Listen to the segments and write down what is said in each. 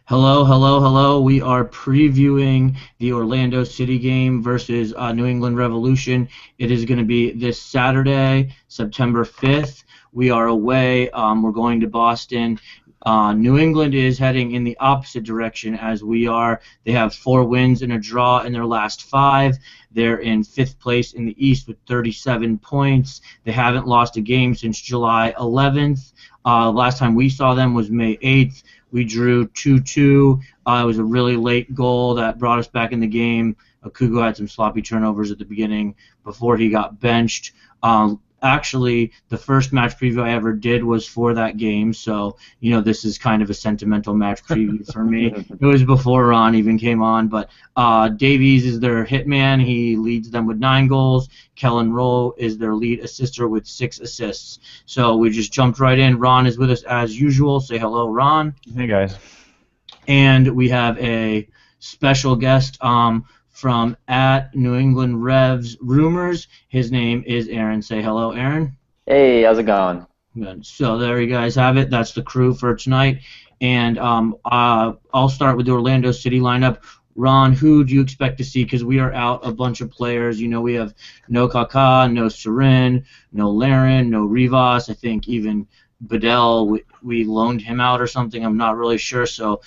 Hello, hello, hello. We are previewing the Orlando City game versus New England Revolution. It is going to be this Saturday, September 5th. We are away. We're going to Boston. New England is heading in the opposite direction as we are. They have 4 wins and a draw in their last 5. They're in 5th place in the East with 37 points. They haven't lost a game since July 11th. Last time we saw them was May 8th. We drew 2-2. It was a really late goal that brought us back in the game. Akugo had some sloppy turnovers at the beginning before he got benched. Actually, the first match preview I ever did was for that game, so this is kind of a sentimental match preview for me. It was before Ron even came on, but Davies is their hitman. He leads them with 9 goals. Kellen Rowe is their lead assister with 6 assists. So we just jumped right in. Ron is with us as usual. Say hello, Ron. Hey, guys. And we have a special guest from at New England Revs Rumors. His name is Aaron. Say hello, Aaron. Hey, how's it going? Good. So there you guys have it. That's the crew for tonight. And I'll start with the Orlando City lineup. Ron, who do you expect to see? Because we are out a bunch of players. We have no Kaká, no Serin, no Laren, no Rivas. I think even Bedell, we loaned him out or something. I'm not really sure. So,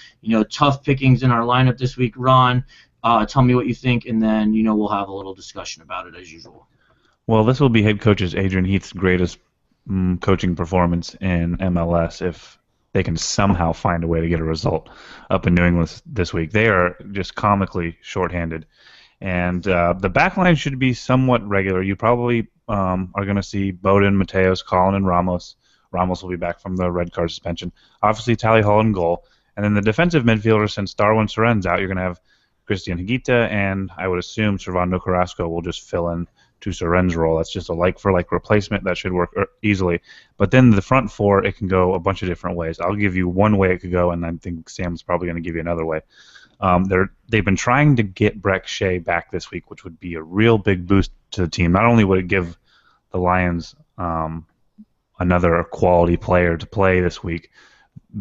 tough pickings in our lineup this week. Ron, tell me what you think, and then, we'll have a little discussion about it as usual. Well, this will be head coach's Adrian Heath's greatest coaching performance in MLS if they can somehow find a way to get a result up in New England this week. They are just comically shorthanded. And the back line should be somewhat regular. You probably are going to see Bowden, Mateos, Collin, and Ramos. Ramos will be back from the red card suspension. Obviously, Tally Hall in goal. And then the defensive midfielder, since Darwin Seren's out, you're going to have Christian Higuita, and I would assume Servando Carrasco will just fill in to Seren's role. That's just a like-for-like replacement that should work easily. But then the front 4, it can go a bunch of different ways. I'll give you one way it could go, and I think Sam's probably going to give you another way. They've been trying to get Breck Shea back this week, which would be a real big boost to the team. Not only would it give the Lions another quality player to play this week,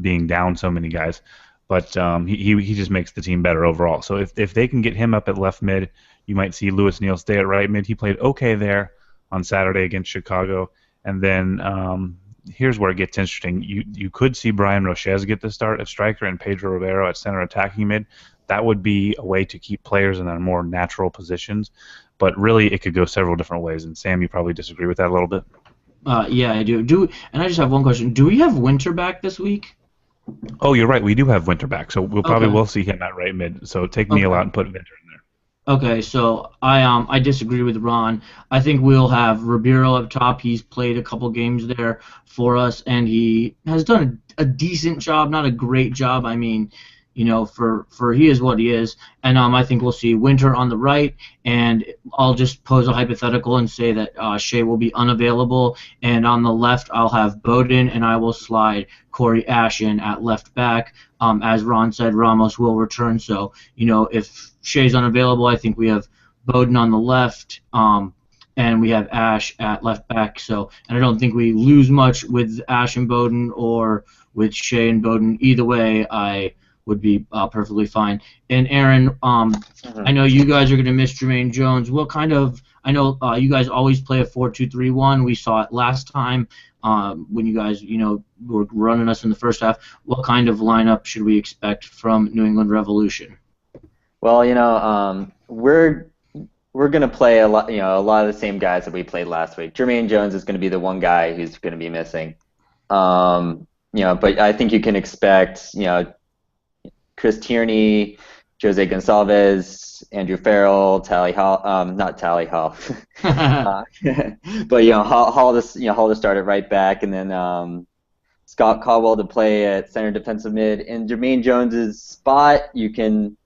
being down so many guys, but he just makes the team better overall. So if they can get him up at left mid, you might see Louis Neal stay at right mid. He played okay there on Saturday against Chicago. And then here's where it gets interesting. You could see Brian Rochez get the start at striker and Pedro Rivero at center attacking mid. That would be a way to keep players in their more natural positions. But really, it could go several different ways. And Sam, you probably disagree with that a little bit. Yeah, I do. And I just have one question. Do we have Winter back this week? Oh, you're right. We do have Winter back, so we'll probably will see him at right mid. So take Neal out and put Winter in there. Okay, so I disagree with Ron. I think we'll have Ribeiro up top. He's played a couple games there for us, and he has done a decent job, not a great job. I mean, for he is what he is. And I think we'll see Winter on the right, and I'll just pose a hypothetical and say that Shea will be unavailable, and on the left I'll have Bowden, and I will slide Corey Ash in at left back. As Ron said, Ramos will return, so if Shea's unavailable, I think we have Bowden on the left, and we have Ash at left back. So, and I don't think we lose much with Ash and Bowden or with Shea and Bowden. Either way, I would be perfectly fine. And Aaron, I know you guys are going to miss Jermaine Jones. I know you guys always play a 4-2-3-1. We saw it last time when you guys, were running us in the first half. What kind of lineup should we expect from New England Revolution? Well, we're going to play a lot of the same guys that we played last week. Jermaine Jones is going to be the one guy who's going to be missing. But I think you can expect, Chris Tierney, Jose Gonçalves, Andrew Farrell, Tally Hall, not Tally Hall, but Hall to start at right back, and then Scott Caldwell to play at center defensive mid. In Jermaine Jones's spot, you can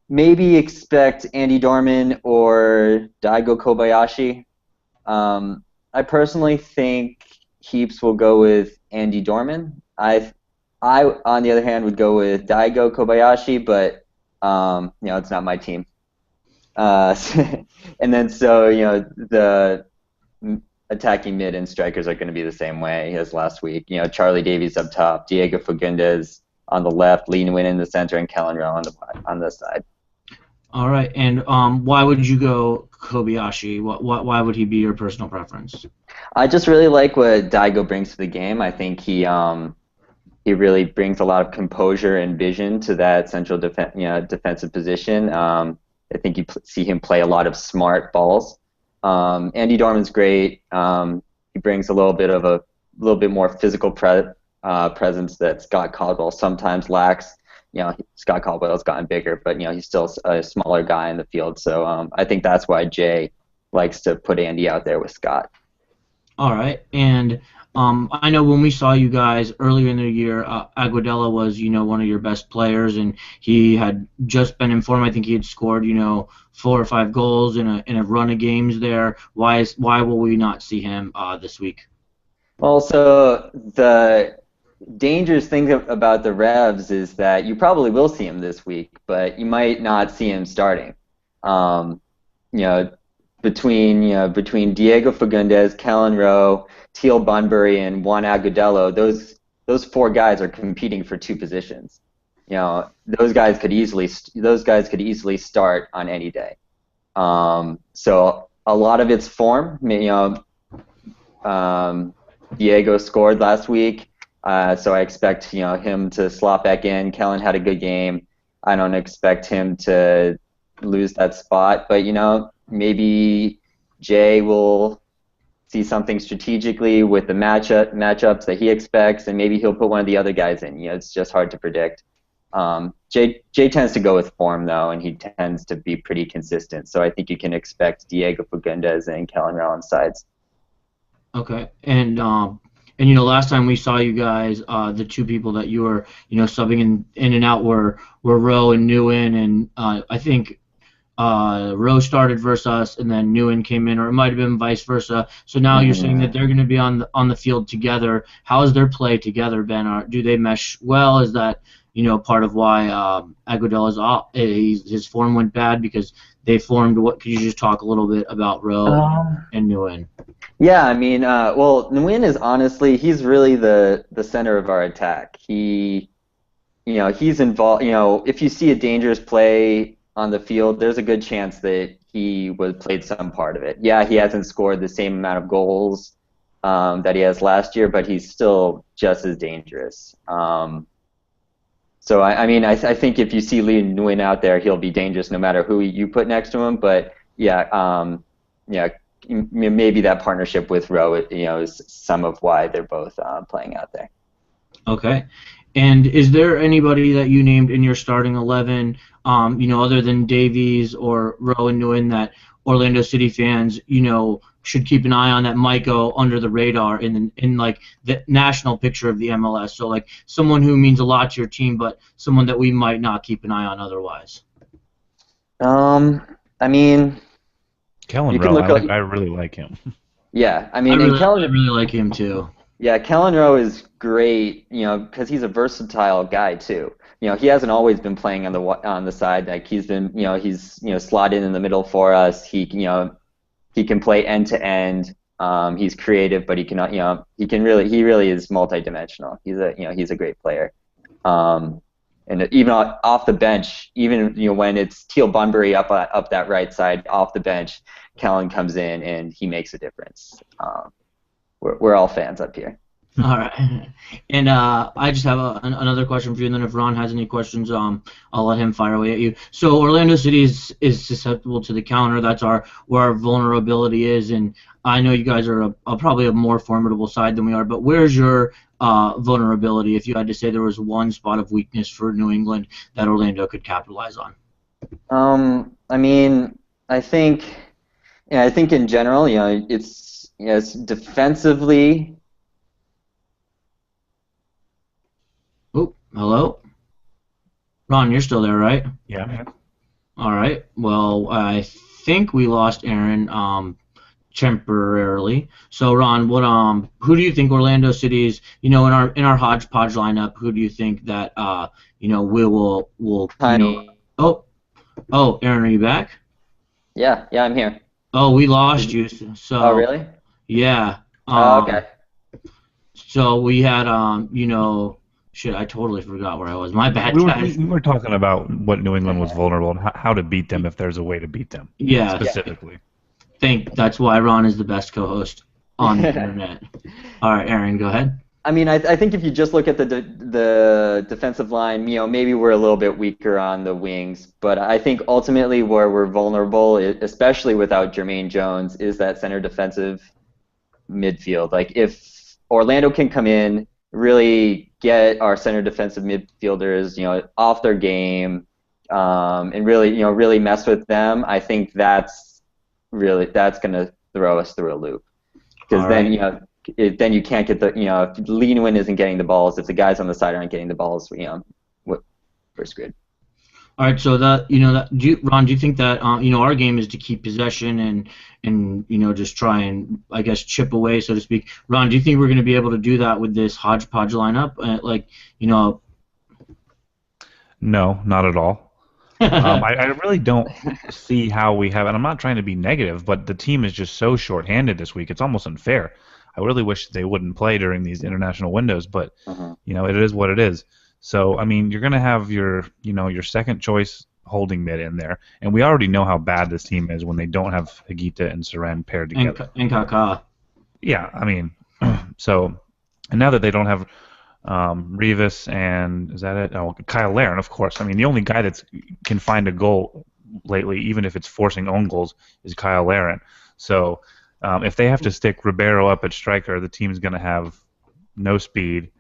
maybe expect Andy Dorman or Daigo Kobayashi. I personally think Heaps will go with Andy Dorman. I, on the other hand, would go with Daigo Kobayashi, but it's not my team. And then the attacking mid and strikers are going to be the same way as last week. Charlie Davies up top, Diego Fagundes, on the left, Lee Nguyen in the center, and Kellen Rowe on the side. All right, and why would you go Kobayashi? Why would he be your personal preference? I just really like what Daigo brings to the game. I think he really brings a lot of composure and vision to that central defensive position. I think you see him play a lot of smart balls. Andy Dorman's great. He brings a little bit more physical presence that Scott Caldwell sometimes lacks. Scott Caldwell's gotten bigger, but he's still a smaller guy in the field. So I think that's why Jay likes to put Andy out there with Scott. All right, and I know when we saw you guys earlier in the year, Aguadella was one of your best players, and he had just been in form. I think he had scored 4 or 5 goals in a run of games there. Why will we not see him this week? Well, so the dangerous thing about the Revs is that you probably will see him this week, but you might not see him starting. Between Diego Fagundes, Kellen Rowe, Teal Bunbury, and Juan Agudelo, those 4 guys are competing for 2 positions. Those guys could easily start on any day. So a lot of it's form. Diego scored last week. So I expect him to slot back in. Kellen had a good game. I don't expect him to lose that spot, but maybe Jay will see something strategically with the matchups that he expects, and maybe he'll put one of the other guys in. It's just hard to predict. Jay tends to go with form though, and he tends to be pretty consistent. So I think you can expect Diego Fagundes and Kellen Rowe on sides. Okay, and last time we saw you guys, the 2 people that you were subbing in and out were Rowe and Nguyen, and I think Rowe started versus us, and then Nguyen came in, or it might have been vice versa. So now you're saying that they're going to be on the field together. How has their play together been? Do they mesh well? Is that part of why Aguadella's off? His form went bad because they formed. Could you just talk a little bit about Rowe and Nguyen? Yeah, I mean, Nguyen is honestly, he's really the center of our attack. He's involved. If you see a dangerous play on the field, there's a good chance that he played some part of it. Yeah, he hasn't scored the same amount of goals that he has last year, but he's still just as dangerous. So I think if you see Lee Nguyen out there, he'll be dangerous no matter who you put next to him. But maybe that partnership with Rowe, is some of why they're both playing out there. Okay. And is there anybody that you named in your starting 11, other than Davies or Rowe and Nguyen, that Orlando City fans, should keep an eye on, that might go under the radar in like the national picture of the MLS? So like someone who means a lot to your team, but someone that we might not keep an eye on otherwise. Kellen Rowe, I really like him. Yeah, I really like him too. Yeah, Kellen Rowe is great, because he's a versatile guy too. He hasn't always been playing on the side. Like he's been, he's slotted in the middle for us. He can play end to end. He's creative, but he really is multidimensional. He's a great player. And even off the bench, even when it's Teal Bunbury up that right side off the bench, Kellen comes in and he makes a difference. We're all fans up here. All right, and I just have another question for you, and then if Ron has any questions, I'll let him fire away at you. So Orlando City is susceptible to the counter. That's where our vulnerability is, and I know you guys are probably a more formidable side than we are. But where's your vulnerability? If you had to say there was one spot of weakness for New England that Orlando could capitalize on. I think in general, it's defensively. Oh, hello? Ron, you're still there, right? Yeah, man. All right. Well, I think we lost Aaron temporarily. So, Ron, who do you think Orlando City's, in our hodgepodge lineup, who do you think that will Oh, Aaron, are you back? Yeah, I'm here. Oh, we lost you. So. Oh, really? Yeah. Okay. So we had Shit, I totally forgot where I was. My bad, We were guys. we were talking about what New England was vulnerable and how to beat them if there's a way to beat them Yeah, specifically. think that's why Ron is the best co-host on the internet. All right, Aaron, go ahead. I mean, I think if you just look at the defensive line, maybe we're a little bit weaker on the wings, but I think ultimately where we're vulnerable, especially without Jermaine Jones, is that center defensive midfield. Like if Orlando can come in, really get our center defensive midfielders, off their game, and really mess with them, I think that's going to throw us through a loop. Because then, then you can't get the, if Leenwin isn't getting the balls, if the guys on the side aren't getting the balls, we're screwed. All right, so Ron, do you think that our game is to keep possession and just try and I guess chip away, so to speak? Ron, do you think we're going to be able to do that with this hodgepodge lineup? No, not at all. I really don't see how we have, and I'm not trying to be negative, but the team is just so shorthanded this week. It's almost unfair. I really wish they wouldn't play during these international windows, but it is what it is. So I mean, you're going to have your second choice holding mid in there, and we already know how bad this team is when they don't have Higuita and Seren paired together. And Kaká. Yeah, I mean, so and now that they don't have Rivas and is that it? Oh, Kyle Larin, of course. I mean, the only guy that can find a goal lately, even if it's forcing own goals, is Kyle Larin. So if they have to stick Ribeiro up at striker, the team's going to have no speed.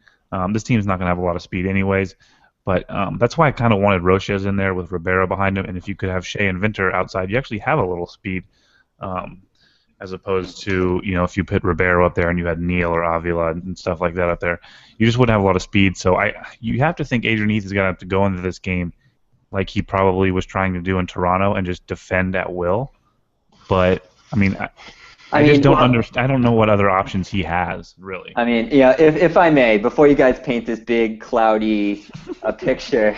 This team's not going to have a lot of speed anyways. But that's why I kind of wanted Roches in there with Ribeiro behind him. And if you could have Shea and Vinter outside, you actually have a little speed. As opposed to, if you put Ribeiro up there and you had Neal or Avila and stuff like that up there, you just wouldn't have a lot of speed. So you have to think Adrian Heath is going to have to go into this game like he probably was trying to do in Toronto and just defend at will. But, I mean, I just don't understand. I don't know what other options he has, really. I mean, if I may, before you guys paint this big, cloudy picture,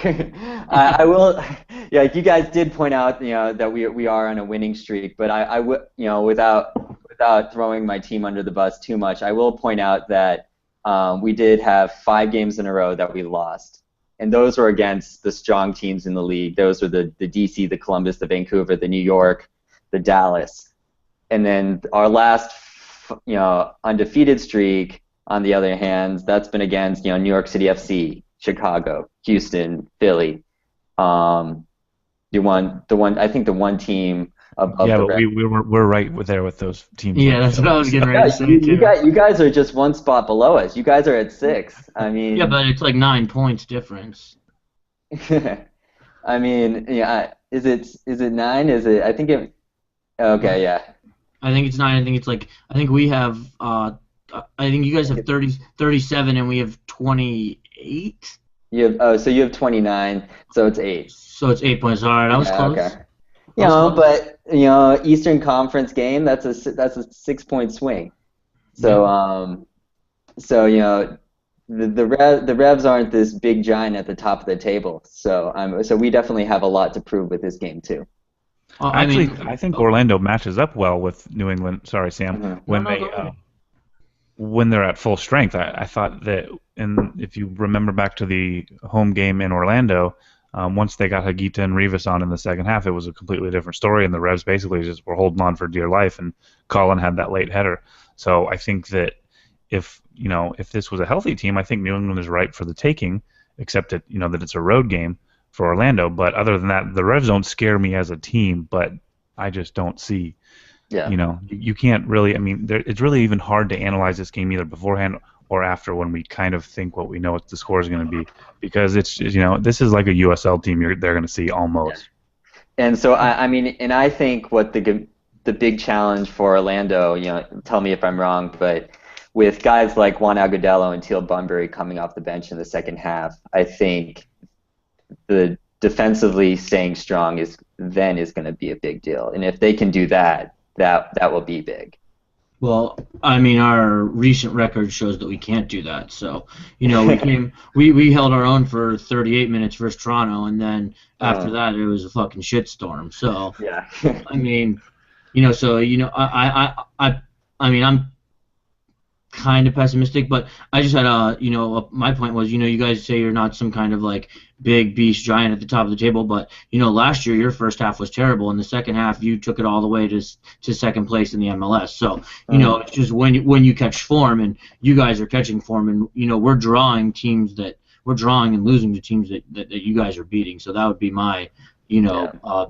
I will. Yeah, you guys did point out, that we are on a winning streak, but I would, without throwing my team under the bus too much, I will point out that we did have 5 games in a row that we lost, and those were against the strong teams in the league. Those were the DC, the Columbus, the Vancouver, the New York, the Dallas. And then our last, undefeated streak, on the other hand, that's been against, New York City FC, Chicago, Houston, Philly. I think the one team of yeah, the but we're right there with those teams. Yeah, that's what I was getting ready to say too. You guys are just one spot below us. You guys are at 6. I mean. Yeah, but it's like 9 points difference. I mean, yeah. Is it 9? Is it? I think it. Okay, yeah. I think it's 9. I think we have. I think you guys have 37, and we have 28. So you have 29. So it's 8. So it's 8 points. All right, I was close. Okay. But Eastern Conference game. That's a 6-point swing. So the Revs aren't this big giant at the top of the table. So we definitely have a lot to prove with this game too. I think Orlando matches up well with New England. Sorry, Sam. When they're at full strength, I thought that, and if you remember back to the home game in Orlando, once they got Higuita and Rivas on in the second half, it was a completely different story, and the Revs basically just were holding on for dear life, and Colin had that late header. So I think that if this was a healthy team, I think New England is right for the taking, except that that it's a road game for Orlando. But other than that, the Revs don't scare me as a team, but I just don't see. Yeah. You can't really. I mean, it's really even hard to analyze this game either beforehand or after when we kind of think what we know what the score is going to be, because it's this is like a USL team they're going to see almost. Yeah. And so I think what the big challenge for Orlando, tell me if I'm wrong, but with guys like Juan Agudelo and Teal Bunbury coming off the bench in the second half, I think the defensively staying strong is going to be a big deal, and if they can do that, that will be big. Well, I mean, our recent record shows that we can't do that. So, we held our own for 38 minutes versus Toronto, and then after that, it was a fucking shitstorm. So, yeah. I mean, I mean, kind of pessimistic, but I just had my point was, you guys say you're not some kind of like big beast giant at the top of the table, but last year your first half was terrible, and the second half you took it all the way to second place in the MLS. So it's just when you catch form, and you guys are catching form, and we're drawing and losing to teams that you guys are beating. So that would be my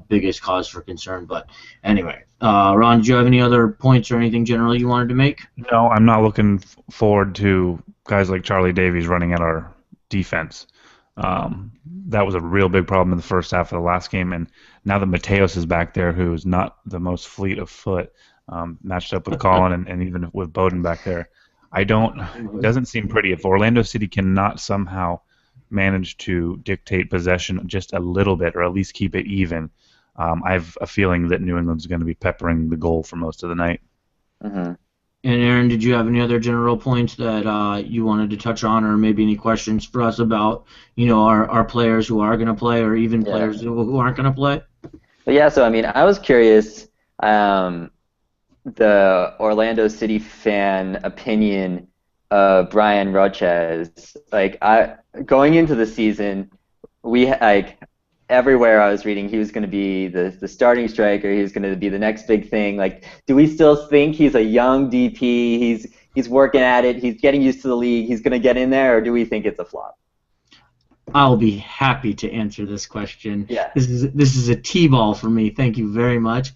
biggest cause for concern. But anyway, Ron, did you have any other points or anything generally you wanted to make? No, I'm not looking forward to guys like Charlie Davies running at our defense. That was a real big problem in the first half of the last game, and now that Mateos is back there, who is not the most fleet of foot, matched up with Colin and even with Bowden back there, it doesn't seem pretty. If Orlando City cannot somehow manage to dictate possession just a little bit, or at least keep it even, I have a feeling that New England's going to be peppering the goal for most of the night. Mm-hmm. And Aaron, did you have any other general points that you wanted to touch on, or maybe any questions for us about our players who are going to play, or even players who aren't going to play? But yeah, so I mean, I was curious, the Orlando City fan opinion of Brian Roches. Like, going into the season, everywhere I was reading, he was going to be the starting striker. He was going to be the next big thing. Like, do we still think he's a young DP? He's working at it. He's getting used to the league. He's going to get in there, or do we think it's a flop? I'll be happy to answer this question. Yeah. This is a T-ball for me. Thank you very much.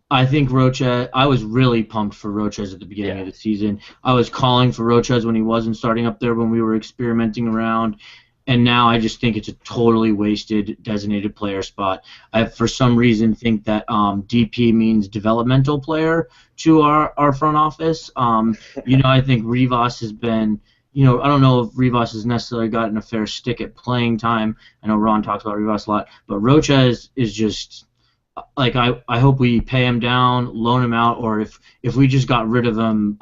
I think Roches, I was really pumped for Roches at the beginning of the season. I was calling for Roches when he wasn't starting up there, when we were experimenting around. And now I just think it's a totally wasted designated player spot. I, for some reason, think that DP means developmental player to our front office. I think Rivas has been, I don't know if Rivas has necessarily gotten a fair stick at playing time. I know Ron talks about Rivas a lot, but Roches is just, like, I hope we pay him down, loan him out, or if we just got rid of him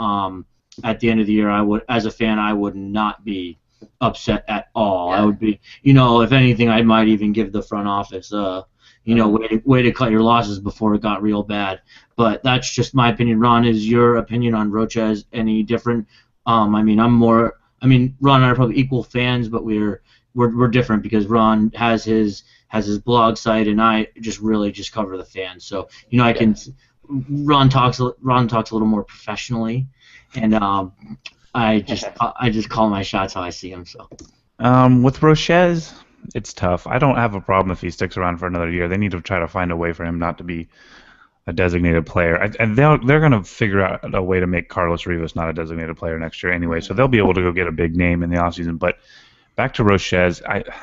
at the end of the year, I would, as a fan, I would not be upset at all. I would be, if anything, I might even give the front office way to cut your losses before it got real bad. But that's just my opinion. Ron, is your opinion on Roches any different? Ron and I are probably equal fans, but we're different because Ron has his blog site, and I just cover the fans. So Ron talks a little more professionally, and I just call my shots how I see them. So with Roches, it's tough. I don't have a problem if he sticks around for another year. They need to try to find a way for him not to be a designated player, and they're going to figure out a way to make Carlos Rivas not a designated player next year anyway. So they'll be able to go get a big name in the offseason. But back to Roches,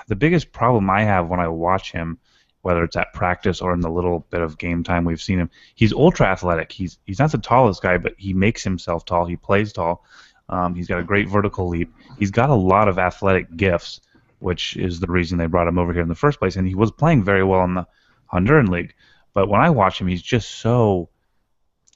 the biggest problem I have when I watch him, whether it's at practice or in the little bit of game time we've seen him, he's ultra athletic. He's not the tallest guy, but he makes himself tall. He plays tall. He's got a great vertical leap. He's got a lot of athletic gifts, which is the reason they brought him over here in the first place. And he was playing very well in the Honduran League. But when I watch him, he's just so,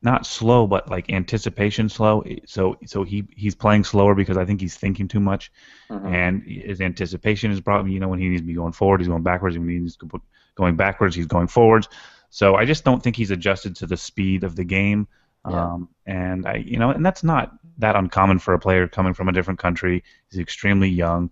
not slow, but like anticipation slow. So he's playing slower because I think he's thinking too much. And his anticipation is probably, when he needs to be going forward, he's going backwards. When he needs to be going backwards, he's going forwards. So I just don't think he's adjusted to the speed of the game. And that's not that uncommon for a player coming from a different country. He's extremely young.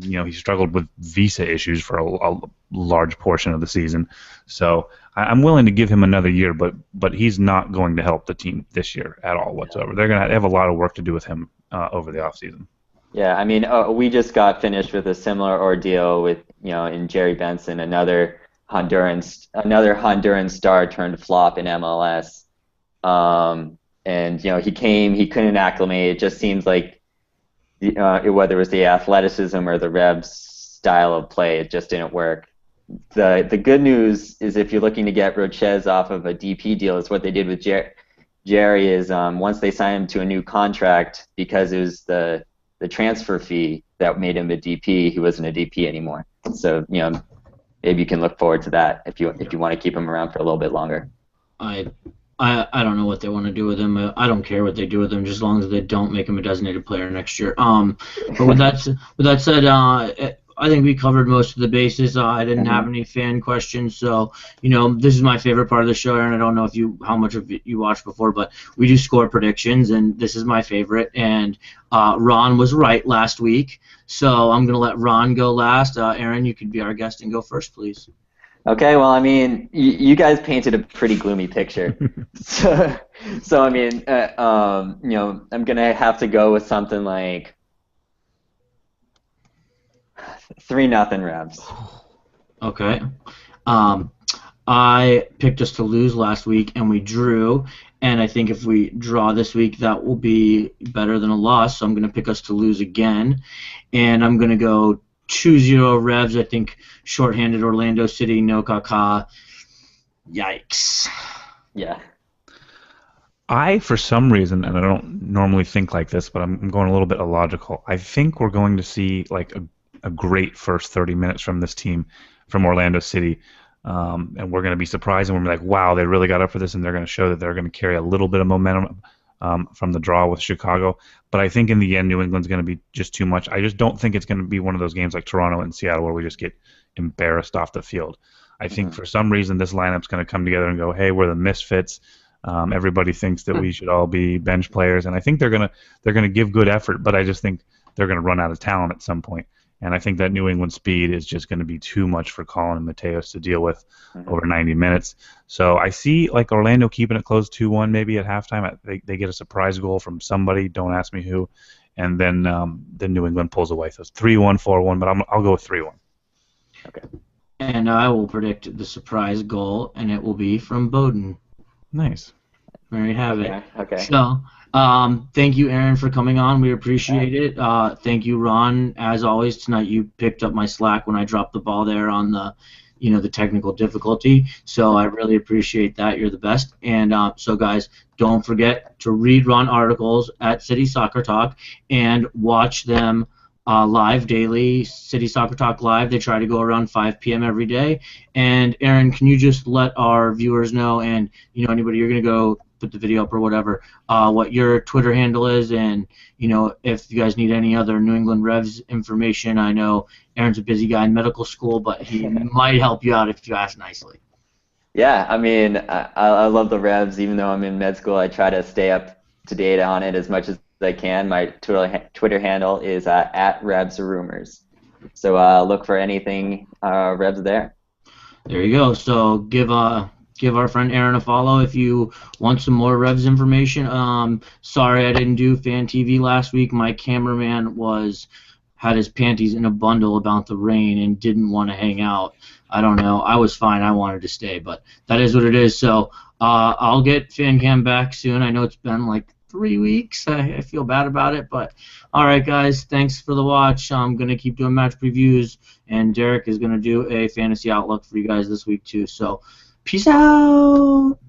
He struggled with visa issues for a large portion of the season. So I'm willing to give him another year, but he's not going to help the team this year at all whatsoever. They're going to have a lot of work to do with him over the offseason. Yeah, I mean, we just got finished with a similar ordeal with, in Jerry Benson, another Honduran star turned flop in MLS. And he couldn't acclimate. It just seems like whether it was the athleticism or the Revs style of play, it just didn't work. The good news is, if you're looking to get Roches off of a DP deal, is what they did with Jerry is once they signed him to a new contract, because it was the transfer fee that made him a DP, he wasn't a DP anymore. So maybe you can look forward to that if you want to keep him around for a little bit longer. I don't know what they want to do with him. I don't care what they do with him, just as long as they don't make him a designated player next year. But with that said, I think we covered most of the bases. I didn't have any fan questions, so this is my favorite part of the show, and I don't know how much of it you watched before, but we do score predictions, and this is my favorite. And Ron was right last week, so I'm gonna let Ron go last. Aaron, you could be our guest and go first, please. Okay, well, I mean, you guys painted a pretty gloomy picture, so I mean, I'm gonna have to go with something like 3-0 Revs. Okay. I picked us to lose last week, and we drew. And I think if we draw this week, that will be better than a loss. So I'm going to pick us to lose again. And I'm going to go 2-0 Revs. I think shorthanded Orlando City, no Kaká. Yikes. Yeah. I, for some reason, and I don't normally think like this, but I'm going a little bit illogical. I think we're going to see like a great first 30 minutes from this team, from Orlando City. And we're going to be surprised, and we're going to be like, wow, they really got up for this, and they're going to show that they're going to carry a little bit of momentum from the draw with Chicago. But I think in the end, New England's going to be just too much. I just don't think it's going to be one of those games like Toronto and Seattle where we just get embarrassed off the field. I think for some reason this lineup's going to come together and go, hey, we're the misfits. Everybody thinks that we should all be bench players, and I think they're going to give good effort, but I just think they're going to run out of talent at some point. And I think that New England speed is just going to be too much for Colin and Mateos to deal with over 90 minutes. So I see like Orlando keeping it close 2-1 maybe at halftime. They get a surprise goal from somebody, don't ask me who, and then New England pulls away. So it's 3-1, 4-1, but I'll go with 3-1. Okay. And I will predict the surprise goal, and it will be from Bowden. Nice. There you have it. Okay. So, thank you, Aaron, for coming on. We appreciate it. Thank you, Ron. As always, tonight you picked up my slack when I dropped the ball there on the technical difficulty. So I really appreciate that. You're the best. And so, guys, don't forget to read Ron articles at City Soccer Talk and watch them live daily. City Soccer Talk Live. They try to go around 5 p.m. every day. And Aaron, can you just let our viewers know, and anybody you're going to go put the video up or whatever, what your Twitter handle is, and if you guys need any other New England Revs information. I know Aaron's a busy guy in medical school, but he might help you out if you ask nicely. Yeah, I mean, I love the Revs. Even though I'm in med school, I try to stay up to date on it as much as I can. My Twitter handle is at RevsRumors. So look for anything Revs there. There you go. So give our friend Aaron a follow if you want some more Revs information. Sorry I didn't do Fan TV last week. My cameraman had his panties in a bundle about the rain and didn't want to hang out. I don't know. I was fine. I wanted to stay, but that is what it is. So I'll get FanCam back soon. I know it's been like 3 weeks. I feel bad about it, but all right, guys. Thanks for the watch. I'm gonna keep doing match previews, and Derek is gonna do a fantasy outlook for you guys this week too. So. Peace out!